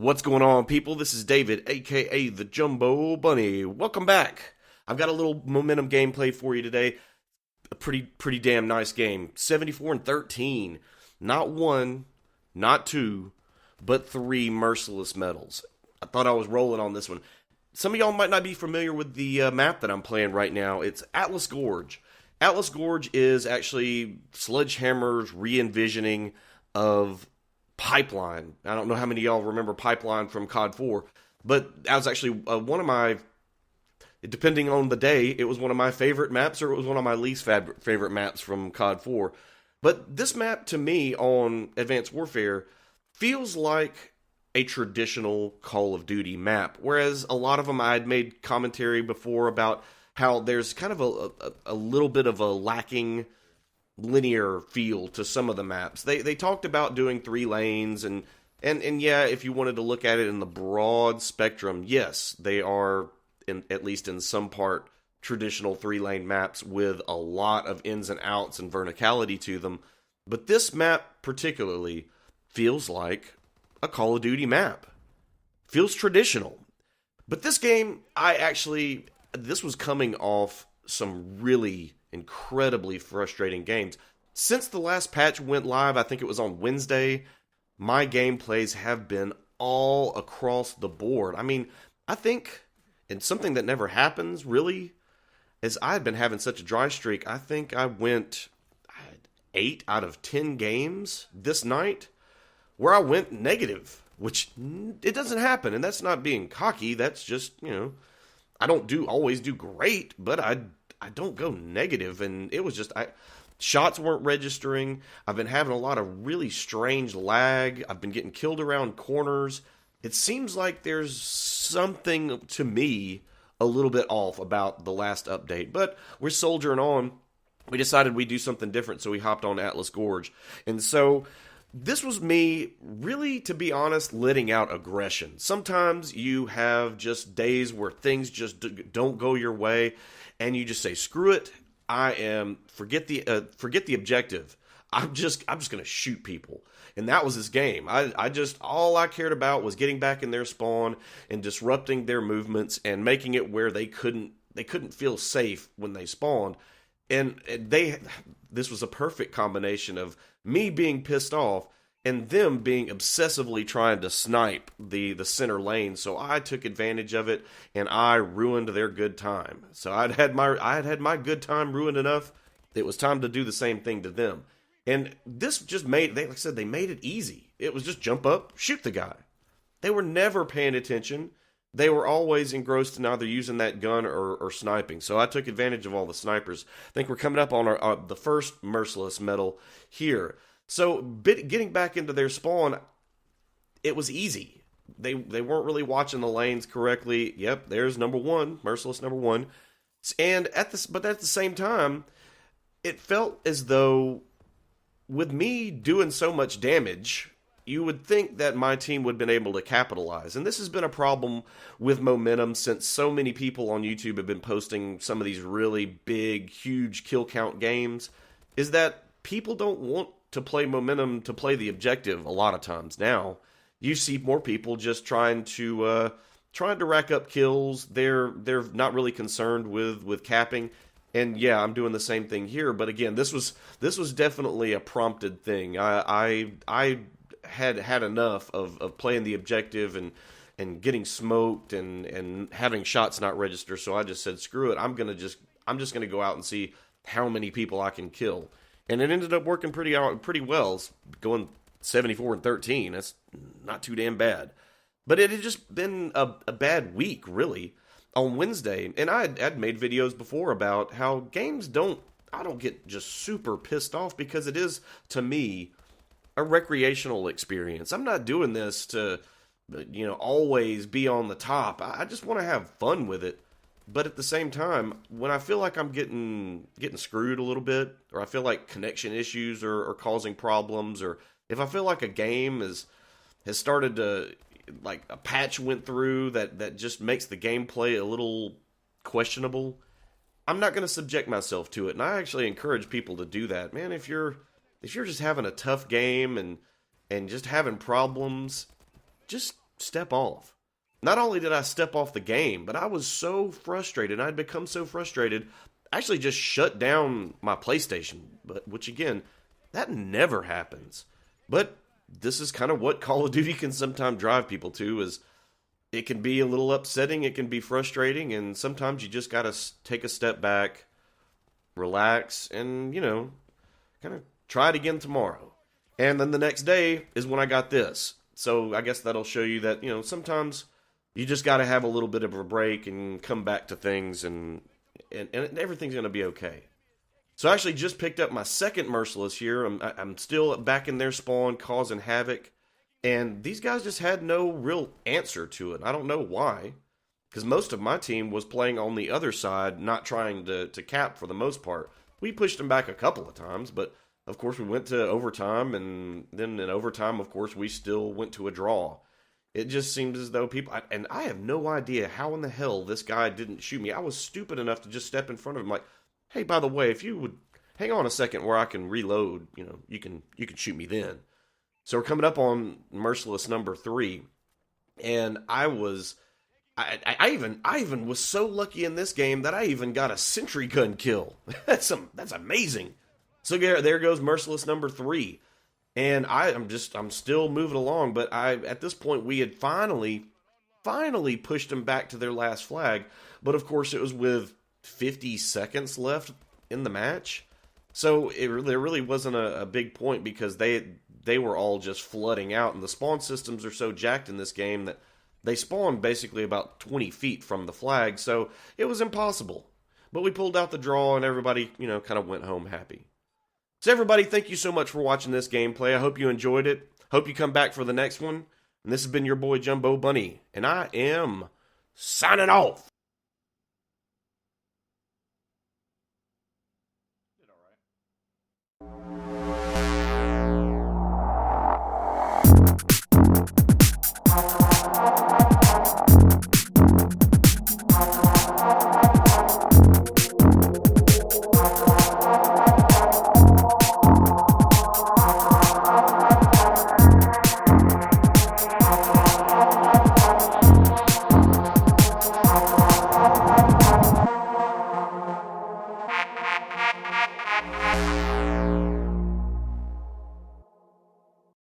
What's going on, people? This is David, aka the JumboBunny. Welcome back. I've got a little momentum gameplay for you today. A pretty damn nice game. 74-13. Not one, not two, but three Merciless medals. I thought I was rolling on this one. Some of y'all might not be familiar with the map that I'm playing right now. It's Atlas Gorge. Atlas Gorge is actually Sledgehammer's re-envisioning of Pipeline. I don't know how many of y'all remember Pipeline from COD 4, but that was actually one of my, depending on the day, it was one of my favorite maps or it was one of my least favorite maps from COD 4. But this map, to me, on Advanced Warfare, feels like a traditional Call of Duty map, whereas a lot of them I had made commentary before about how there's kind of a little bit of a lacking linear feel to some of the maps. They talked about doing 3 lanes and yeah, if you wanted to look at it in the broad spectrum, yes, they are at least in some part traditional 3-lane maps with a lot of ins and outs and verticality to them. But this map particularly feels like a Call of Duty map. Feels traditional. But this game, this was coming off some really incredibly frustrating games. Since the last patch went live, I think it was on Wednesday, my gameplays have been all across the board. I mean, I think, and something that never happens, really, is I've been having such a dry streak, I think I went 8 out of 10 games this night where I went negative, which it doesn't happen, and that's not being cocky, that's just, I don't always do great, but I don't go negative, and it was just, shots weren't registering. I've been having a lot of really strange lag. I've been getting killed around corners. It seems like there's something, to me, a little bit off about the last update, but we're soldiering on. We decided we'd do something different, so we hopped on Atlas Gorge, and so this was me, really, to be honest, letting out aggression. Sometimes you have just days where things just don't go your way, and you just say, screw it, forget the objective. I'm just going to shoot people. And that was this game. All I cared about was getting back in their spawn and disrupting their movements and making it where they couldn't feel safe when they spawned. And this was a perfect combination of me being pissed off and them being obsessively trying to snipe the center lane. So I took advantage of it and I ruined their good time. So I had my good time ruined enough. It was time to do the same thing to them. And this just like I said, they made it easy. It was just jump up, shoot the guy. They were never paying attention. They were always engrossed in either using that gun or sniping. So I took advantage of all the snipers. I think we're coming up on the first Merciless medal here. So getting back into their spawn, it was easy. They weren't really watching the lanes correctly. Yep, there's number 1, Merciless number 1. But at the same time, it felt as though with me doing so much damage, you would think that my team would have been able to capitalize. And this has been a problem with momentum since so many people on YouTube have been posting some of these really big, huge kill count games, is that people don't want to play momentum to play the objective a lot of times now. You see more people just trying to rack up kills. They're not really concerned with capping. And yeah, I'm doing the same thing here. But again, this was definitely a prompted thing. I had enough of playing the objective and getting smoked and having shots not register. So I just said, screw it. I'm just gonna go out and see how many people I can kill. And it ended up working pretty well, going 74-13. That's not too damn bad. But it had just been a bad week, really, on Wednesday. And I'd made videos before about how games I don't get just super pissed off because it is, to me, a recreational experience. I'm not doing this to, always be on the top. I just want to have fun with it. But at the same time, when I feel like I'm getting screwed a little bit, or I feel like connection issues are causing problems, or if I feel like a game has started to, like a patch went through that just makes the gameplay a little questionable, I'm not going to subject myself to it. And I actually encourage people to do that. Man, if you're just having a tough game and just having problems, just step off. Not only did I step off the game, but I was so frustrated. I'd become so frustrated, I actually just shut down my PlayStation, which again, that never happens. But this is kind of what Call of Duty can sometimes drive people to, is it can be a little upsetting, it can be frustrating, and sometimes you just got to take a step back, relax, and, kind of try it again tomorrow. And then the next day is when I got this. So I guess that'll show you that, sometimes you just got to have a little bit of a break and come back to things, and everything's going to be okay. So I actually just picked up my second Merciless here. I'm still back in their spawn, causing havoc. And these guys just had no real answer to it. I don't know why. Because most of my team was playing on the other side, not trying to cap for the most part. We pushed them back a couple of times, but of course we went to overtime. And then in overtime, of course, we still went to a draw. It just seems as though people... And I have no idea how in the hell this guy didn't shoot me. I was stupid enough to just step in front of him like, hey, by the way, if you would hang on a second where I can reload, you can shoot me then. So we're coming up on Merciless number 3. And I even was so lucky in this game that I even got a sentry gun kill. That's amazing. So there goes Merciless number 3. And I'm still moving along, but at this point we had finally pushed them back to their last flag, but of course it was with 50 seconds left in the match, so there really wasn't a big point because they were all just flooding out, and the spawn systems are so jacked in this game that they spawn basically about 20 feet from the flag, so it was impossible. But we pulled out the draw, and everybody, kind of went home happy. So everybody, thank you so much for watching this gameplay. I hope you enjoyed it. Hope you come back for the next one. And this has been your boy JumboBunny, and I am signing off. Did all right.